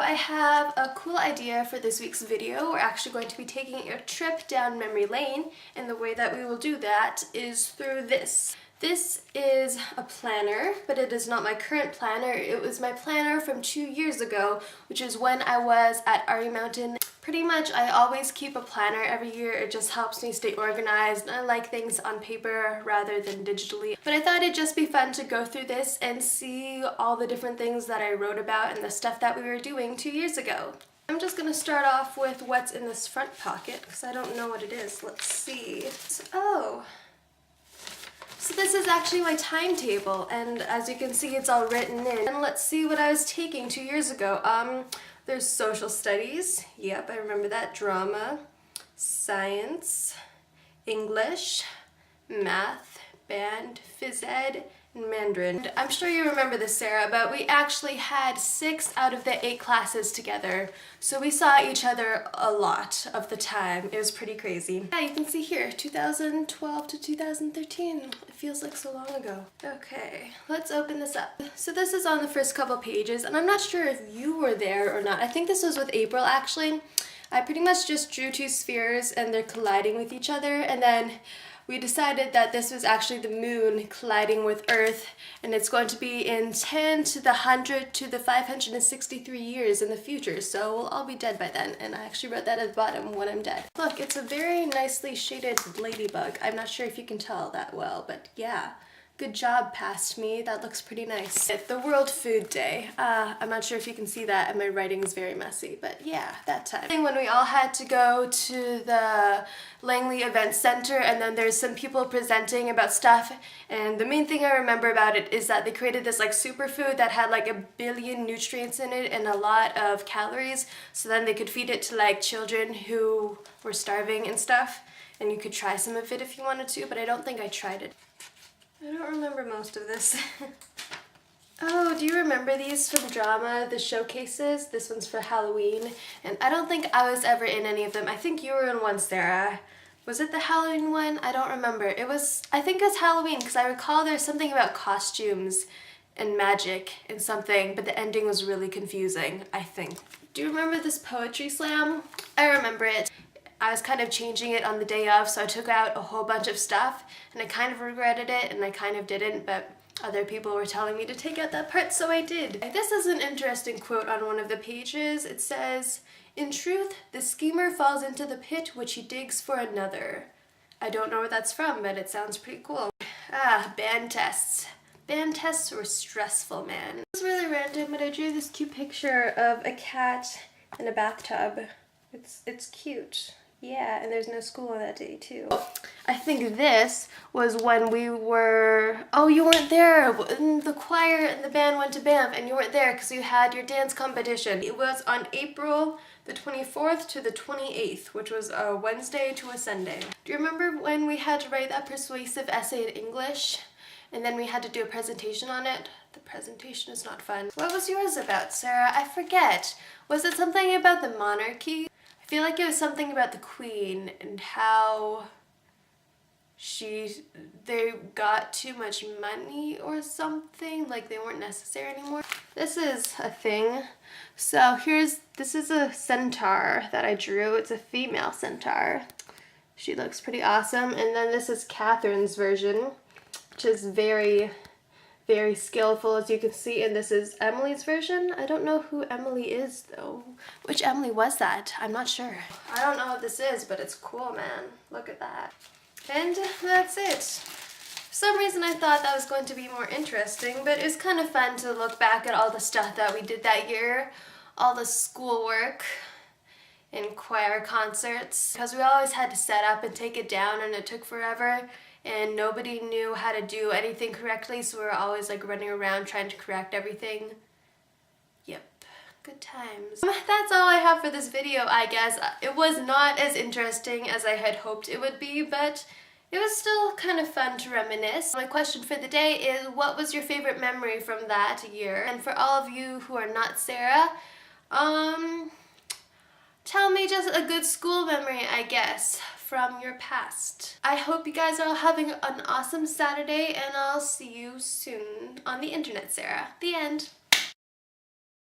I have a cool idea for this week's video. We're actually going to be taking a trip down memory lane, and the way that we will do that is through this. This is a planner, but it is not my current planner. It was my planner from 2 years ago, which is when I was at Arty Mountain. Pretty much I always keep a planner every year. It just helps me stay organized, and I like things on paper rather than digitally. But I thought it'd just be fun to go through this and see all the different things that I wrote about and the stuff that we were doing 2 years ago. I'm just going to start off with what's in this front pocket because I don't know what it is. Let's see. So this is actually my timetable, and as you can see, it's all written in. And let's see what I was taking 2 years ago. There's social studies. Yep, I remember that. Drama, science, English, math, band, phys ed, and Mandarin. I'm sure you remember this, Sarah, but we actually had 6 out of the 8 classes together. So we saw each other a lot of the time. It was pretty crazy. Yeah, you can see here, 2012 to 2013. It feels like so long ago. Okay, let's open this up. So this is on the first couple pages, and I'm not sure if you were there or not. I think this was with April, actually. I pretty much just drew 2 spheres and they're colliding with each other, and then we decided that this was actually the moon colliding with Earth, and it's going to be in 10 to the 100 to the 563 years in the future, so we'll all be dead by then. And I actually wrote that at the bottom, when I'm dead. Look, it's a very nicely shaded ladybug. I'm not sure if you can tell that well, but yeah. Good job, past me. That looks pretty nice. It's the World Food Day. I'm not sure if you can see that, and my writing is very messy, but yeah, that time. When we all had to go to the Langley Event Center, and then there's some people presenting about stuff, and the main thing I remember about it is that they created this like superfood that had like 1 billion nutrients in it and a lot of calories, so then they could feed it to like children who were starving and stuff, and you could try some of it if you wanted to, but I don't think I tried it. I don't remember most of this. Oh, do you remember these from drama, the showcases? This one's for Halloween, and I don't think I was ever in any of them. I think you were in one, Sarah. Was it the Halloween one? I don't remember. I think it was Halloween, because I recall there's something about costumes and magic and something, but the ending was really confusing, I think. Do you remember this poetry slam? I remember it. I was kind of changing it on the day of, so I took out a whole bunch of stuff, and I kind of regretted it, and I kind of didn't, but other people were telling me to take out that part, so I did. This is an interesting quote on one of the pages. It says, "In truth, the schemer falls into the pit which he digs for another." I don't know where that's from, but it sounds pretty cool. Band tests. Band tests were stressful, man. It was really random, but I drew this cute picture of a cat in a bathtub. It's cute. Yeah, and there's no school on that day, too. I think this was when we were... Oh, you weren't there! The choir and the band went to Banff, and you weren't there because you had your dance competition. It was on April the 24th to the 28th, which was a Wednesday to a Sunday. Do you remember when we had to write that persuasive essay in English? And then we had to do a presentation on it? The presentation is not fun. What was yours about, Sarah? I forget. Was it something about the monarchy? I feel like it was something about the Queen and how they got too much money or something, like they weren't necessary anymore. This is a thing. So this is a centaur that I drew. It's a female centaur. She looks pretty awesome. And then this is Catherine's version, which is very, very skillful, as you can see, and this is Emily's version. I don't know who Emily is, though. Which Emily was that? I'm not sure. I don't know what this is, but it's cool, man. Look at that. And that's it. For some reason I thought that was going to be more interesting, but it was kind of fun to look back at all the stuff that we did that year, all the schoolwork and choir concerts, because we always had to set up and take it down, and it took forever. And nobody knew how to do anything correctly, so we were always like running around trying to correct everything. Yep, good times. That's all I have for this video, I guess. It was not as interesting as I had hoped it would be, but it was still kind of fun to reminisce. My question for the day is, what was your favorite memory from that year? And for all of you who are not Sarah, tell me just a good school memory, I guess, from your past. I hope you guys are all having an awesome Saturday, and I'll see you soon on the internet, Sarah. The end.